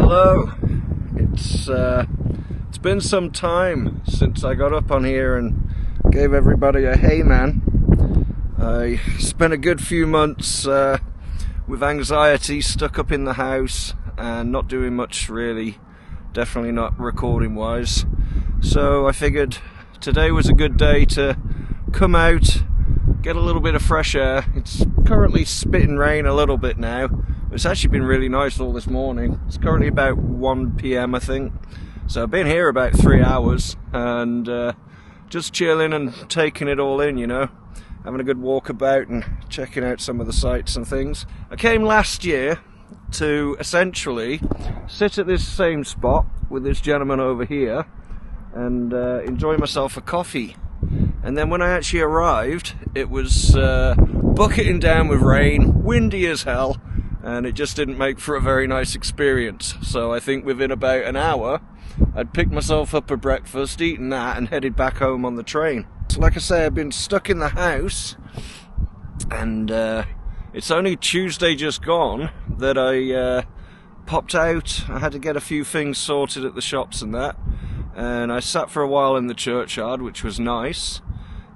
Hello. It's been some time since I got up on here and gave everybody a hey man. I spent a good few months with anxiety, stuck up in the house and not doing much really, definitely not recording wise. So I figured today was a good day to come out, get a little bit of fresh air. It's currently spitting rain a little bit now. It's actually been really nice all this morning. It's currently about 1 PM I think. So I've been here about 3 hours and just chilling and taking it all in, you know. Having a good walk about and checking out some of the sights and things. I came last year to essentially sit at this same spot with this gentleman over here and enjoy myself a coffee. And then when I actually arrived, it was bucketing down with rain, windy as hell, and it just didn't make for a very nice experience. So I think within about an hour, I'd picked myself up a breakfast, eaten that, and headed back home on the train. So like I say, I've been stuck in the house, and it's only Tuesday just gone that I popped out. I had to get a few things sorted at the shops and that, and I sat for a while in the churchyard, which was nice.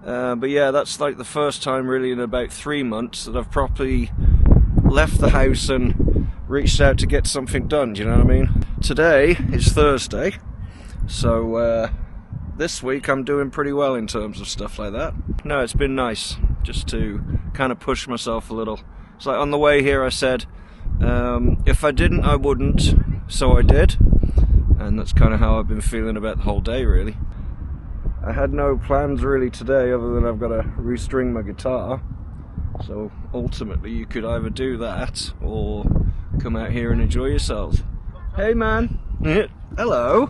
But yeah, that's like the first time really in about 3 months that I've properly left the house and reached out to get something done, do you know what I mean? Today is Thursday, so this week I'm doing pretty well in terms of stuff like that. No, it's been nice just to kind of push myself a little. It's like on the way here I said, if I didn't I wouldn't, so I did, and that's kind of how I've been feeling about the whole day really. I had no plans really today other than I've got to restring my guitar. So ultimately you could either do that or come out here and enjoy yourselves. Hey man. Hello.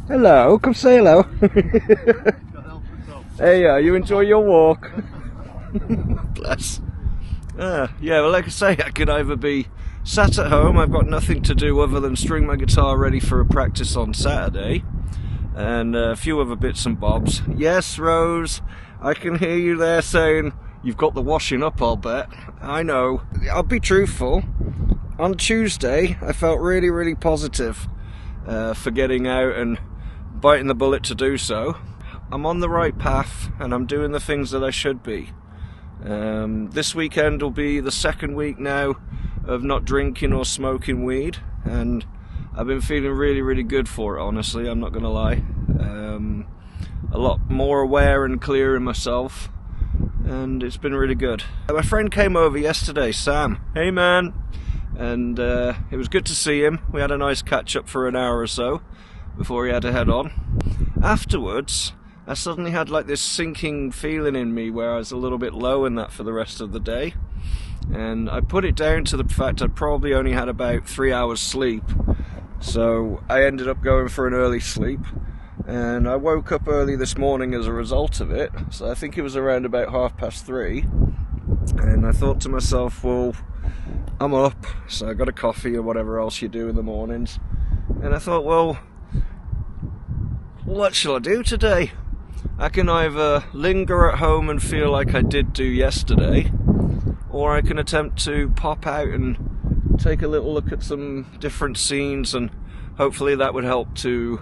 Hello, come say hello. Hey, you enjoy your walk. Bless. Yeah, well like I say, I could either be sat at home, I've got nothing to do other than string my guitar ready for a practice on Saturday, and a few other bits and bobs. Yes, Rose, I can hear you there saying, you've got the washing up, I'll bet. I know. I'll be truthful. On Tuesday, I felt really, really positive for getting out and biting the bullet to do so. I'm on the right path and I'm doing the things that I should be. This weekend will be the second week now of not drinking or smoking weed, and I've been feeling really, really good for it, honestly, I'm not going to lie. A lot more aware and clear in myself, and it's been really good. My friend came over yesterday, Sam. Hey man. And it was good to see him. We had a nice catch up for an hour or so before he had to head on. Afterwards, I suddenly had like this sinking feeling in me where I was a little bit low in that for the rest of the day. And I put it down to the fact I probably only had about 3 hours sleep. So I ended up going for an early sleep. And I woke up early this morning as a result of it. So I think it was around about 3:30. And I thought to myself, well, I'm up, so I got a coffee or whatever else you do in the mornings. And I thought, well, what shall I do today? I can either linger at home and feel like I did do yesterday, or I can attempt to pop out and take a little look at some different scenes, and hopefully that would help to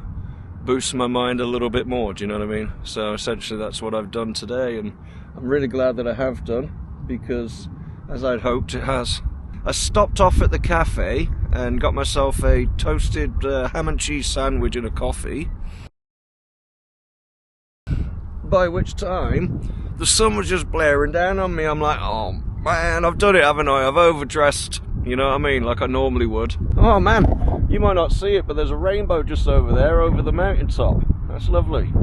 boost my mind a little bit more, do you know what I mean? So essentially that's what I've done today, and I'm really glad that I have done, because as I'd hoped it has. I stopped off at the cafe and got myself a toasted ham and cheese sandwich and a coffee, by which time the sun was just blaring down on me. I'm like, oh man, I've done it, haven't I? I've overdressed, you know what I mean, like I normally would. Oh man, you might not see it, but there's a rainbow just over there, over the mountaintop. That's lovely.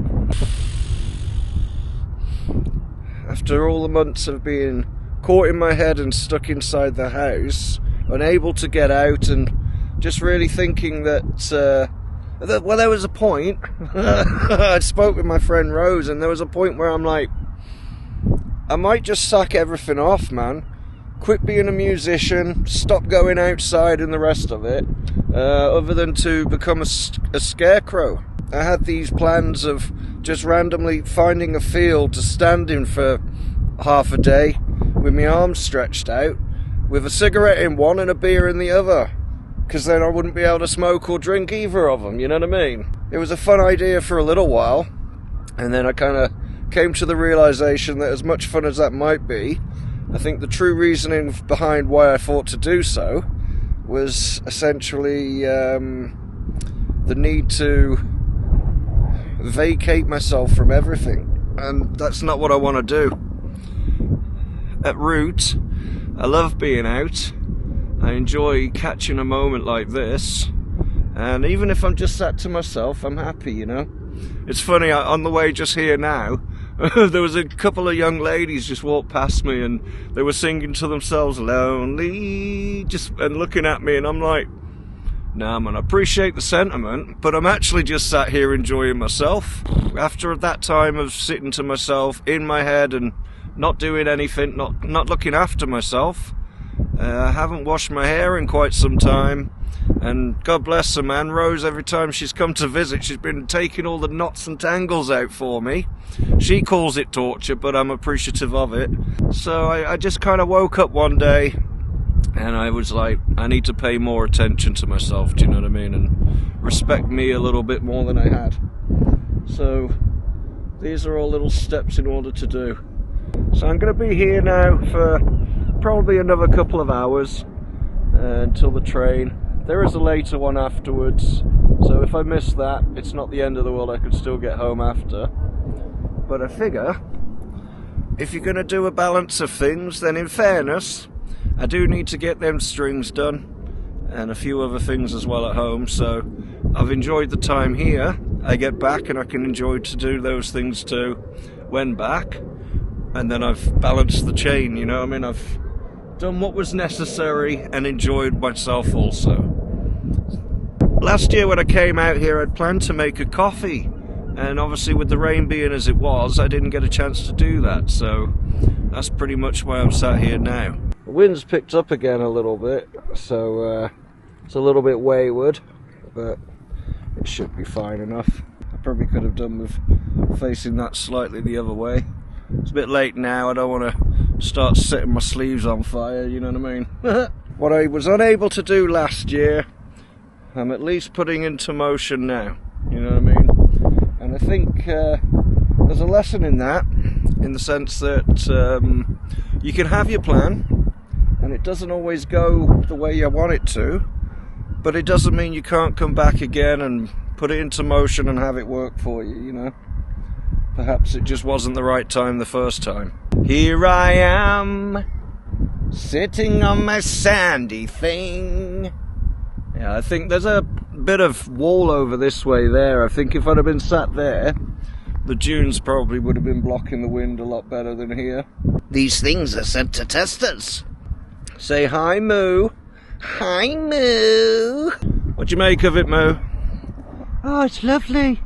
After all the months of being caught in my head and stuck inside the house, unable to get out, and just really thinking that, well, there was a point, I spoke with my friend Rose, and there was a point where I'm like, I might just sack everything off, man. Quit being a musician, stop going outside and the rest of it, other than to become a scarecrow. I had these plans of just randomly finding a field to stand in for half a day, with my arms stretched out, with a cigarette in one and a beer in the other. because then I wouldn't be able to smoke or drink either of them, you know what I mean? It was a fun idea for a little while, and then I kind of came to the realization that as much fun as that might be, I think the true reasoning behind why I thought to do so was essentially the need to vacate myself from everything, and that's not what I want to do. At root, I love being out. I enjoy catching a moment like this, and even if I'm just sat to myself, I'm happy, you know. It's funny, on the way just here now, there was a couple of young ladies just walked past me and they were singing to themselves, lonely, and looking at me, and I'm like, nah man, I appreciate the sentiment, but I'm actually just sat here enjoying myself. After that time of sitting to myself in my head and not doing anything, not looking after myself, I haven't washed my hair in quite some time, and God bless her, man, Rose, every time she's come to visit, she's been taking all the knots and tangles out for me. She calls it torture, but I'm appreciative of it. So I just kind of woke up one day, and I was like, I need to pay more attention to myself, do you know what I mean, and respect me a little bit more than I had. So these are all little steps in order to do. So I'm going to be here now for probably another couple of hours until the train. There is a later one afterwards, so if I miss that, it's not the end of the world, I could still get home after. But I figure, if you're going to do a balance of things, then in fairness, I do need to get them strings done, and a few other things as well at home, so I've enjoyed the time here. I get back and I can enjoy to do those things too when back, and then I've balanced the chain, you know what I mean? I've done what was necessary and enjoyed myself also. Last year when I came out here, I'd planned to make a coffee, and obviously with the rain being as it was, I didn't get a chance to do that, so that's pretty much why I'm sat here now. The wind's picked up again a little bit, so it's a little bit wayward, but it should be fine enough. I probably could have done with facing that slightly the other way. It's a bit late now, I don't want to start setting my sleeves on fire, you know what I mean? What I was unable to do last year, I'm at least putting into motion now, you know what I mean? And I think there's a lesson in that, in the sense that you can have your plan, and it doesn't always go the way you want it to, but it doesn't mean you can't come back again and put it into motion and have it work for you, you know? Perhaps it just wasn't the right time the first time. Here I am, sitting on my sandy thing. Yeah, I think there's a bit of wall over this way there. I think if I'd have been sat there, the dunes probably would have been blocking the wind a lot better than here. These things are sent to test us. Say hi, Moo. Hi, Moo. What do you make of it, Moo? Oh, it's lovely.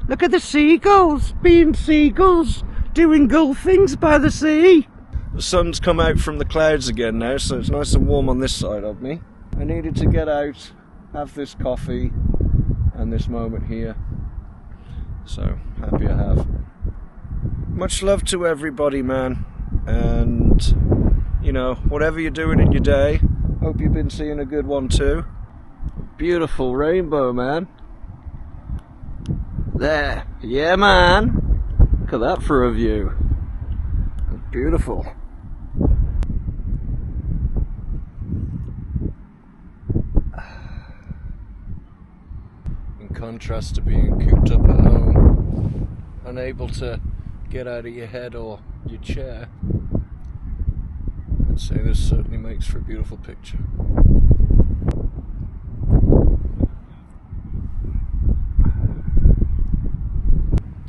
Look at the seagulls, being seagulls, doing gull things by the sea. The sun's come out from the clouds again now, so it's nice and warm on this side of me. I needed to get out, have this coffee, and this moment here. So, happy I have. Much love to everybody, man. And, you know, whatever you're doing in your day, hope you've been seeing a good one too. Beautiful rainbow, man. There, yeah man, look at that for a view, beautiful. In contrast to being cooped up at home, unable to get out of your head or your chair, I'd say this certainly makes for a beautiful picture.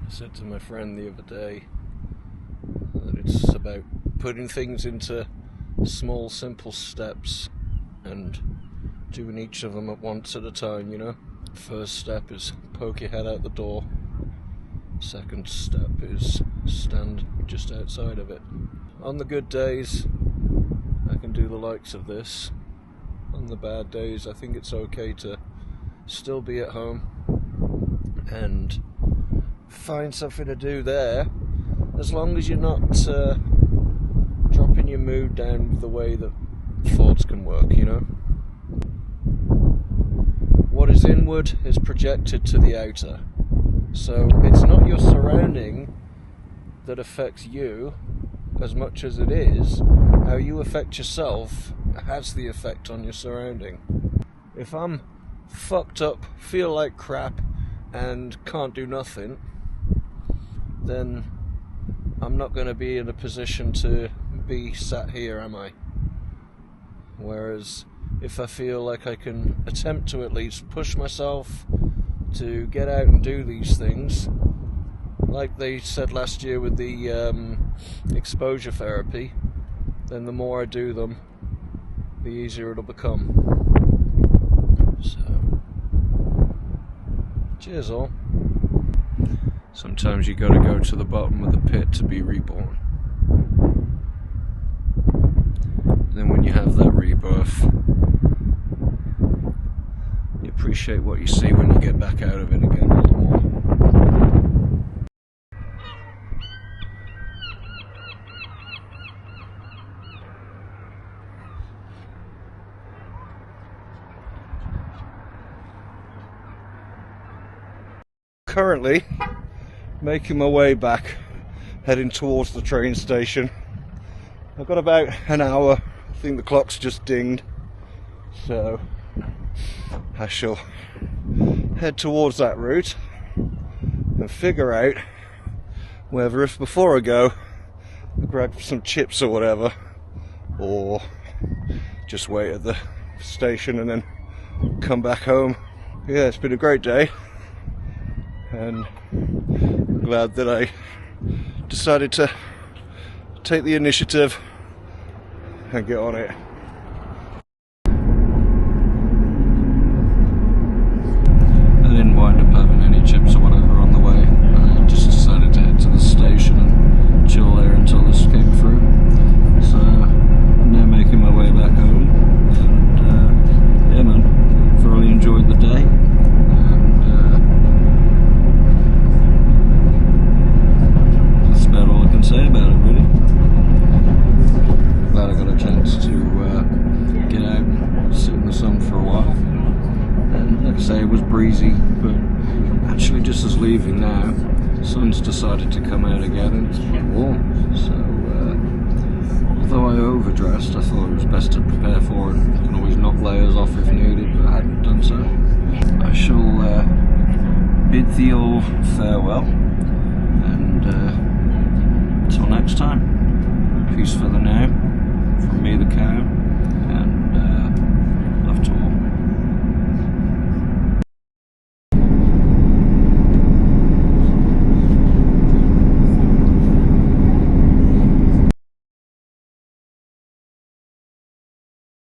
I said to my friend the other day that it's about putting things into small, simple steps and doing each of them at once at a time, you know. First step is poke your head out the door. Second step is stand just outside of it. On the good days, I can do the likes of this. On the bad days, I think it's okay to still be at home and find something to do there, as long as you're not dropping your mood down the way that thoughts can work, you know. what is inward is projected to the outer. So it's not your surrounding that affects you as much as it is how you affect yourself has the effect on your surrounding. If I'm fucked up, feel like crap, and can't do nothing, then I'm not going to be in a position to be sat here, am I? Whereas if I feel like I can attempt to at least push myself to get out and do these things, like they said last year with the exposure therapy, then the more I do them, the easier it'll become. So, cheers all. Sometimes you gotta go to the bottom of the pit to be reborn. Then when you have that rebirth, you appreciate what you see when you get back out of it again a little more. Currently making my way back, heading towards the train station. I've got about an hour. I think the clock's just dinged, so I shall head towards that route and figure out whether, if before I go, I grab some chips or whatever, or just wait at the station and then come back home. Yeah, it's been a great day, and I'm glad that I decided to take the initiative and get on it. I didn't wind up having any chips or whatever on the way. I just decided to head to the station and chill there until this came through. So I'm now making my way back home, and yeah man, thoroughly enjoyed the day. Say about it, really. Glad I got a chance to get out and sit in the sun for a while. And like I say, it was breezy, but actually just as leaving now, sun's decided to come out again and it's quite warm. So although I overdressed, I thought it was best to prepare for it. You can always knock layers off if needed, but I hadn't done so. I shall bid thee all farewell, and until next time, peace for the now, from me the cow.